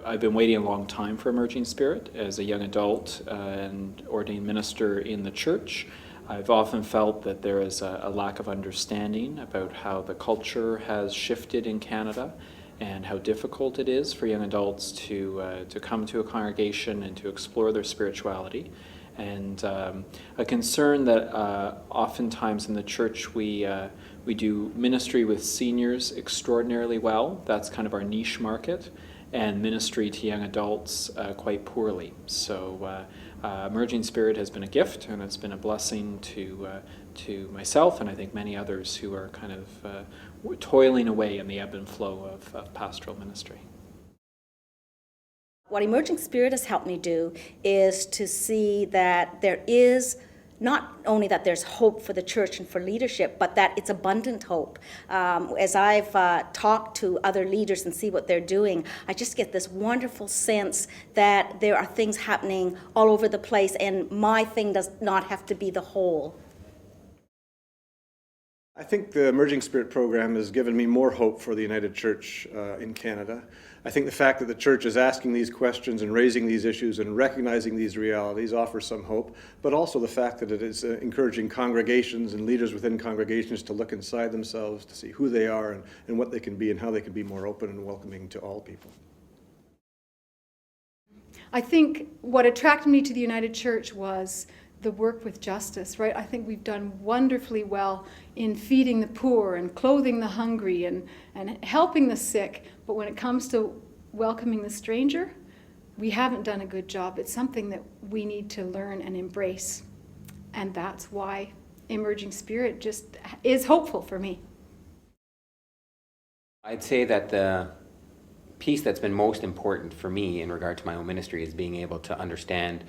I've been waiting a long time for Emerging Spirit as a young adult and ordained minister in the church. I've often felt that there is a lack of understanding about how the culture has shifted in Canada and how difficult it is for young adults to come to a congregation and to explore their spirituality. And a concern that oftentimes in the church we do ministry with seniors extraordinarily well. That's kind of our niche market, and ministry to young adults quite poorly. So Emerging Spirit has been a gift, and it's been a blessing to myself and I think many others who are kind of toiling away in the ebb and flow of pastoral ministry. What Emerging Spirit has helped me do is to see that there is not only that there's hope for the church and for leadership, but that it's abundant hope. As I've talked to other leaders and see what they're doing, I just get this wonderful sense that there are things happening all over the place, and my thing does not have to be the whole. I think the Emerging Spirit program has given me more hope for the United Church in Canada. I think the fact that the church is asking these questions and raising these issues and recognizing these realities offers some hope, but also the fact that it is encouraging congregations and leaders within congregations to look inside themselves, to see who they are and what they can be and how they can be more open and welcoming to all people. I think what attracted me to the United Church was the work with justice, right? I think we've done wonderfully well in feeding the poor and clothing the hungry and helping the sick. But when it comes to welcoming the stranger, we haven't done a good job. It's something that we need to learn and embrace. And that's why Emerging Spirit just is hopeful for me. I'd say that the piece that's been most important for me in regard to my own ministry is being able to understand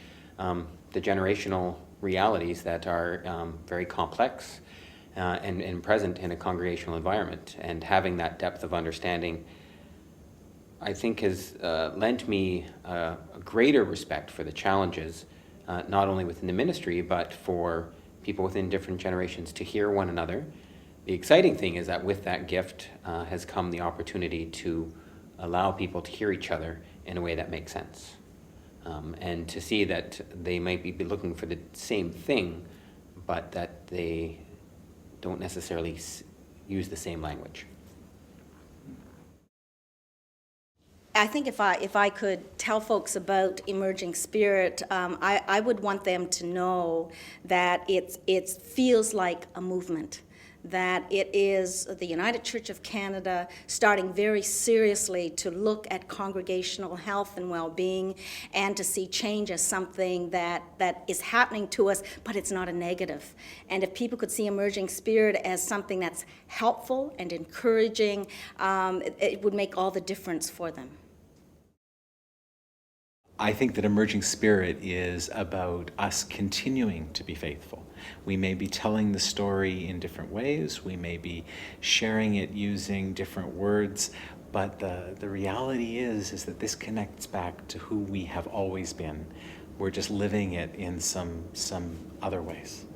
the generational realities that are very complex and present in a congregational environment. And having that depth of understanding, I think, has lent me a greater respect for the challenges, not only within the ministry, but for people within different generations to hear one another. The exciting thing is that with that gift has come the opportunity to allow people to hear each other in a way that makes sense. And to see that they might be looking for the same thing, but that they don't necessarily use the same language. I think if I could tell folks about Emerging Spirit, I would want them to know that it feels like a movement, that it is the United Church of Canada starting very seriously to look at congregational health and well-being and to see change as something that is happening to us, but it's not a negative. And if people could see Emerging Spirit as something that's helpful and encouraging, it would make all the difference for them. I think that Emerging Spirit is about us continuing to be faithful. We may be telling the story in different ways, we may be sharing it using different words, but the reality is that this connects back to who we have always been. We're just living it in some other ways.